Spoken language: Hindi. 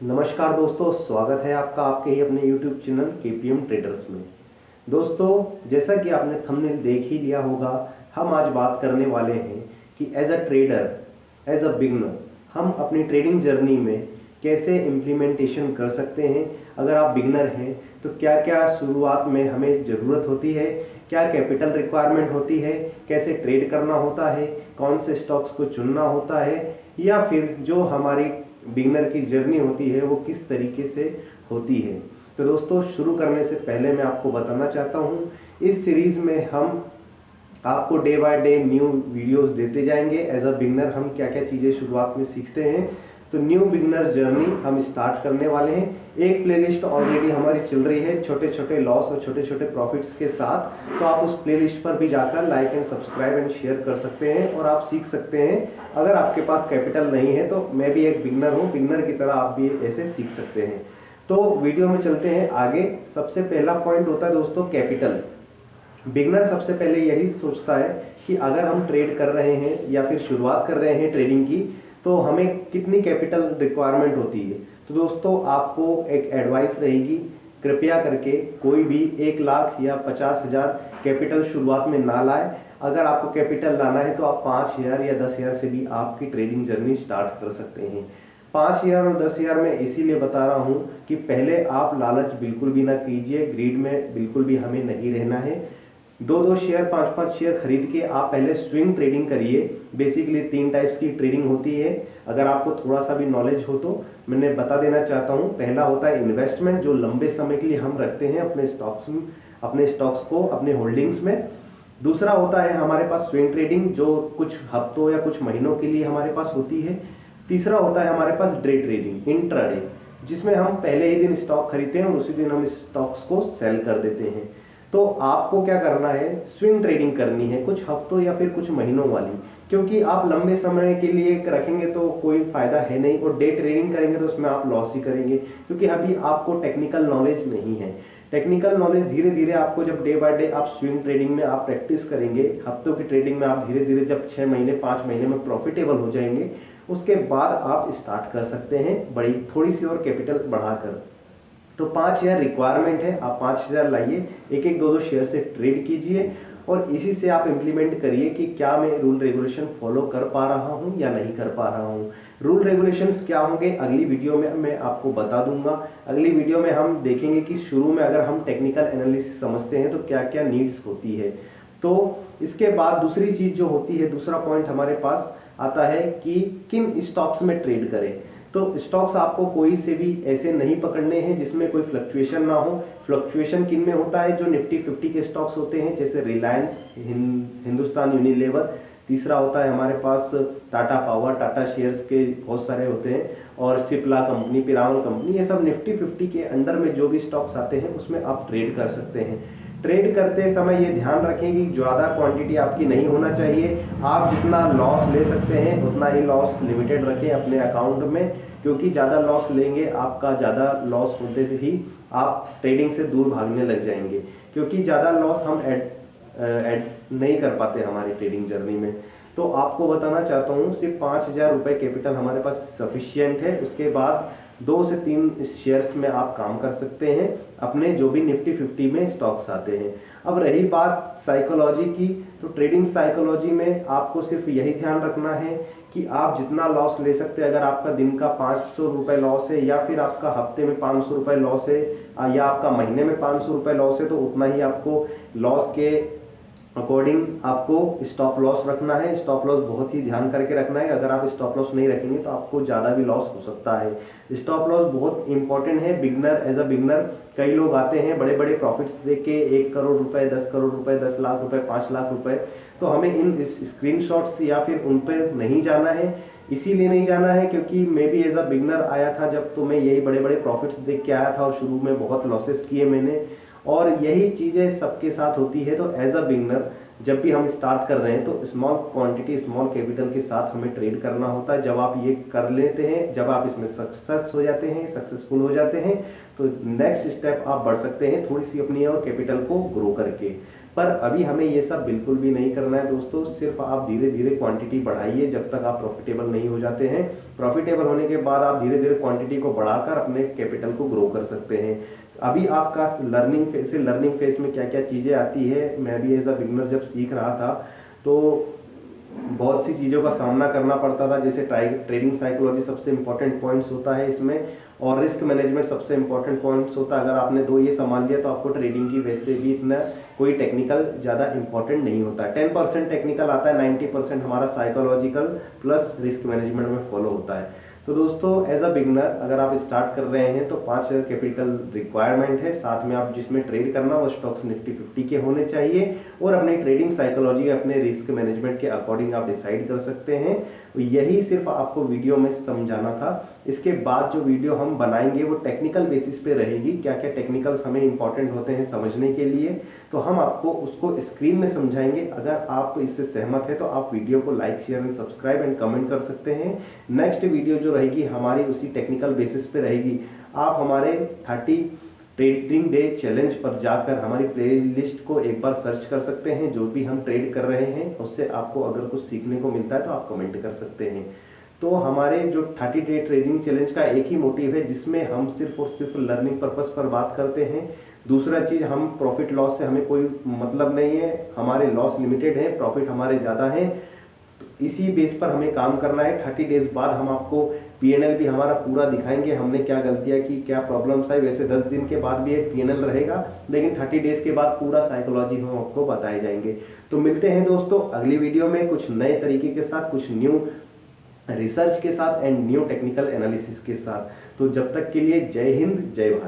नमस्कार दोस्तों, स्वागत है आपका आपके ही अपने YouTube चैनल KPM ट्रेडर्स में। दोस्तों, जैसा कि आपने थंबनेल देख ही लिया होगा, हम आज बात करने वाले हैं कि as a trader, as a beginner हम अपनी ट्रेडिंग जर्नी में कैसे इम्प्लीमेंटेशन कर सकते हैं। अगर आप बिगनर हैं तो क्या क्या शुरुआत में हमें ज़रूरत होती है, क्या कैपिटल रिक्वायरमेंट होती है, कैसे ट्रेड करना होता है, कौन से स्टॉक्स को चुनना होता है, या फिर जो हमारी बिगनर की जर्नी होती है वो किस तरीके से होती है। तो दोस्तों, शुरू करने से पहले मैं आपको बताना चाहता हूँ, इस सीरीज में हम आपको day by day new videos देते जाएंगे। एज अ बिगनर हम क्या क्या चीज़ें शुरुआत में सीखते हैं, तो न्यू बिगनर जर्नी हम स्टार्ट करने वाले हैं। एक प्लेलिस्ट ऑलरेडी हमारी चल रही है छोटे छोटे लॉस और छोटे छोटे प्रॉफिट्स के साथ, तो आप उस प्लेलिस्ट पर भी जाकर like and subscribe and share कर सकते हैं और आप सीख सकते हैं। अगर आपके पास कैपिटल नहीं है तो मैं भी एक बिगनर हूँ, बिगनर की तरह आप भी ऐसे सीख सकते हैं। तो वीडियो में चलते हैं आगे। सबसे पहला पॉइंट होता है दोस्तों कैपिटल। बिगनर सबसे पहले यही सोचता है कि अगर हम ट्रेड कर रहे हैं या फिर शुरुआत कर रहे हैं ट्रेडिंग की, तो हमें कितनी कैपिटल रिक्वायरमेंट होती है। तो दोस्तों, आपको एक एडवाइस रहेगी, कृपया करके कोई भी 1 लाख या 50,000 कैपिटल शुरुआत में ना लाए। अगर आपको कैपिटल लाना है तो आप 5,000 या 10,000 से भी आपकी ट्रेडिंग जर्नी स्टार्ट कर सकते हैं। 5,000 और 10,000 में इसीलिए बता रहा हूँ कि पहले आप लालच बिल्कुल भी ना कीजिए, ग्रीड में बिल्कुल भी हमें नहीं रहना है। 2-2 शेयर 5-5 शेयर खरीद के आप पहले स्विंग ट्रेडिंग करिए। बेसिकली 3 टाइप्स की ट्रेडिंग होती है। अगर आपको थोड़ा सा भी नॉलेज हो तो मैंने बता देना चाहता हूँ। पहला होता है इन्वेस्टमेंट, जो लंबे समय के लिए हम रखते हैं अपने स्टॉक्स को अपने होल्डिंग्स में। दूसरा होता है हमारे पास स्विंग ट्रेडिंग, जो कुछ हफ्तों या कुछ महीनों के लिए हमारे पास होती है। तीसरा होता है हमारे पास डे ट्रेडिंग, इंट्राडे, जिसमें हम पहले ही दिन स्टॉक खरीदते हैं और उसी दिन हम इस स्टॉक्स को सेल कर देते हैं। तो आपको क्या करना है, स्विंग ट्रेडिंग करनी है, कुछ हफ्तों या फिर कुछ महीनों वाली, क्योंकि आप लंबे समय के लिए रखेंगे तो कोई फायदा है नहीं, और डे ट्रेडिंग करेंगे तो उसमें आप लॉस ही करेंगे, क्योंकि अभी आपको टेक्निकल नॉलेज नहीं है। टेक्निकल नॉलेज धीरे धीरे आपको, जब डे बाय डे आप स्विंग ट्रेडिंग में आप प्रैक्टिस करेंगे, हफ्तों की ट्रेडिंग में आप धीरे धीरे जब 6 महीने 5 महीने में प्रॉफिटेबल हो जाएंगे, उसके बाद आप स्टार्ट कर सकते हैं बड़ी थोड़ी सी और कैपिटल बढ़ाकर। तो 5,000 रिक्वायरमेंट है, आप 5,000 लाइए, एक एक 2-2 शेयर से ट्रेड कीजिए और इसी से आप इंप्लीमेंट करिए कि क्या मैं रूल रेगुलेशन फॉलो कर पा रहा हूं या नहीं कर पा रहा हूं। रूल रेगुलेशंस क्या होंगे अगली वीडियो में मैं आपको बता दूंगा। अगली वीडियो में हम देखेंगे कि शुरू में अगर हम टेक्निकल एनालिसिस समझते हैं तो क्या क्या नीड्स होती है। तो इसके बाद दूसरी चीज जो होती है, दूसरा पॉइंट हमारे पास आता है कि किन स्टॉक्स में ट्रेड करें। तो स्टॉक्स आपको कोई से भी ऐसे नहीं पकड़ने हैं जिसमें कोई फ्लक्चुएशन ना हो। फ्लक्चुएशन किन में होता है, जो निफ्टी 50 के स्टॉक्स होते हैं, जैसे रिलायंस, हिंदुस्तान यूनिलीवर। तीसरा होता है हमारे पास टाटा पावर, टाटा शेयर्स के बहुत सारे होते हैं, और सिप्ला कंपनी, पिरामल कंपनी, ये सब निफ्टी 50 के अंडर में जो भी स्टॉक्स आते हैं उसमें आप ट्रेड कर सकते हैं। ट्रेड करते समय ये ध्यान रखें कि ज़्यादा क्वांटिटी आपकी नहीं होना चाहिए। आप जितना लॉस ले सकते हैं उतना ही लॉस लिमिटेड रखें अपने अकाउंट में, क्योंकि ज़्यादा लॉस लेंगे, आपका ज़्यादा लॉस होते ही आप ट्रेडिंग से दूर भागने लग जाएंगे, क्योंकि ज़्यादा लॉस हम ऐड नहीं कर पाते हमारी ट्रेडिंग जर्नी में। तो आपको बताना चाहता हूँ, सिर्फ 5,000 रुपये कैपिटल हमारे पास सफिशियंट है। उसके बाद 2 से 3 शेयर्स में आप काम कर सकते हैं अपने जो भी निफ्टी 50 में स्टॉक्स आते हैं। अब रही बात साइकोलॉजी की, तो ट्रेडिंग साइकोलॉजी में आपको सिर्फ यही ध्यान रखना है कि आप जितना लॉस ले सकते हैं, अगर आपका दिन का 500 रुपये लॉस है, या फिर आपका हफ्ते में 500 रुपये लॉस है, या आपका महीने में 500 रुपये लॉस है, तो उतना ही आपको लॉस के अकॉर्डिंग आपको स्टॉप लॉस रखना है। स्टॉप लॉस बहुत ही ध्यान करके रखना है। अगर आप स्टॉप लॉस नहीं रखेंगे तो आपको ज़्यादा भी लॉस हो सकता है। स्टॉप लॉस बहुत इंपॉर्टेंट है। बिगनर, एज अ बिगनर कई लोग आते हैं बड़े बड़े प्रॉफिट्स देख के, 1 करोड़ रुपए, 10 करोड़ रुपए, 10 लाख रुपए, 5 लाख रुपए। तो हमें इन स्क्रीनशॉट्स या फिर उन पर नहीं जाना है। इसीलिए नहीं जाना है क्योंकि मैं भी एज अ बिगनर आया था जब, तो मैं यही बड़े बड़े प्रॉफिट्स देख के आया था और शुरू में बहुत लॉसेस किए मैंने, और यही चीज़ें सबके साथ होती है। तो एज अ बिगनर जब भी हम स्टार्ट कर रहे हैं तो स्मॉल क्वांटिटी, स्मॉल कैपिटल के साथ हमें ट्रेड करना होता है। जब आप ये कर लेते हैं, जब आप इसमें सक्सेस हो जाते हैं, सक्सेसफुल हो जाते हैं, तो नेक्स्ट स्टेप आप बढ़ सकते हैं थोड़ी सी अपनी और कैपिटल को ग्रो करके। पर अभी हमें ये सब बिल्कुल भी नहीं करना है दोस्तों। सिर्फ आप धीरे धीरे क्वांटिटी बढ़ाइए जब तक आप प्रॉफिटेबल नहीं हो जाते हैं। प्रॉफिटेबल होने के बाद आप धीरे धीरे क्वांटिटी को बढ़ाकर अपने कैपिटल को ग्रो कर सकते हैं। अभी आपका लर्निंग फेज में क्या क्या चीज़ें आती है, मैं भी एज अ बिगनर जब सीख रहा था तो बहुत सी चीज़ों का सामना करना पड़ता था, जैसे ट्रेडिंग साइकोलॉजी सबसे इंपॉर्टेंट पॉइंट्स होता है इसमें, और रिस्क मैनेजमेंट सबसे इंपॉर्टेंट पॉइंट्स होता है। अगर आपने दो ये संभाल लिया तो आपको ट्रेडिंग की वैसे भी इतना कोई टेक्निकल ज़्यादा इंपॉर्टेंट नहीं होता है। 10% टेक्निकल आता है, 90% हमारा साइकोलॉजिकल प्लस रिस्क मैनेजमेंट में फॉलो होता है। तो दोस्तों एज अ बिगनर अगर आप स्टार्ट कर रहे हैं तो 5 कैपिटल रिक्वायरमेंट है, साथ में आप जिसमें ट्रेड करना वो स्टॉक्स निफ्टी 50 के होने चाहिए, और अपनी ट्रेडिंग साइकोलॉजी अपने रिस्क मैनेजमेंट के अकॉर्डिंग आप डिसाइड कर सकते हैं। यही सिर्फ आपको वीडियो में समझाना था। इसके बाद जो वीडियो हम बनाएंगे वो टेक्निकल बेसिस पे रहेगी, क्या क्या टेक्निकल्स हमें इंपॉर्टेंट होते हैं समझने के लिए, तो हम आपको उसको स्क्रीन में समझाएंगे। अगर आप इससे सहमत है तो आप वीडियो को like share and subscribe and comment कर सकते हैं। नेक्स्ट वीडियो जो रहेगी हमारी उसी टेक्निकल बेसिस पे रहेगी। आप हमारे 30 ट्रेडिंग डे चैलेंज पर जाकर हमारी प्लेलिस्ट को एक बार सर्च कर सकते हैं। जो भी हम ट्रेड कर रहे हैं उससे आपको अगर कुछ सीखने को मिलता है तो आप कमेंट कर सकते हैं। तो हमारे जो 30 डे ट्रेडिंग चैलेंज का एक ही मोटिव है जिसमें हम सिर्फ और सिर्फ लर्निंग पर्पस पर बात करते हैं। दूसरा चीज़, हम प्रॉफिट लॉस से हमें कोई मतलब नहीं है, हमारे लॉस लिमिटेड है, प्रॉफिट हमारे ज़्यादा है। तो इसी बेस पर हमें काम करना है। 30 डेज बाद हम आपको पीएनएल भी हमारा पूरा दिखाएंगे, हमने क्या गलतियां की, क्या प्रॉब्लम्स आई। वैसे 10 दिन के बाद भी एक पीएनएल रहेगा, लेकिन 30 डेज के बाद पूरा साइकोलॉजी हम आपको बताए जाएंगे। तो मिलते हैं दोस्तों अगली वीडियो में कुछ नए तरीके के साथ, कुछ न्यू रिसर्च के साथ एंड न्यू टेक्निकल एनालिसिस के साथ। तो जब तक के लिए जय हिंद, जय भारत।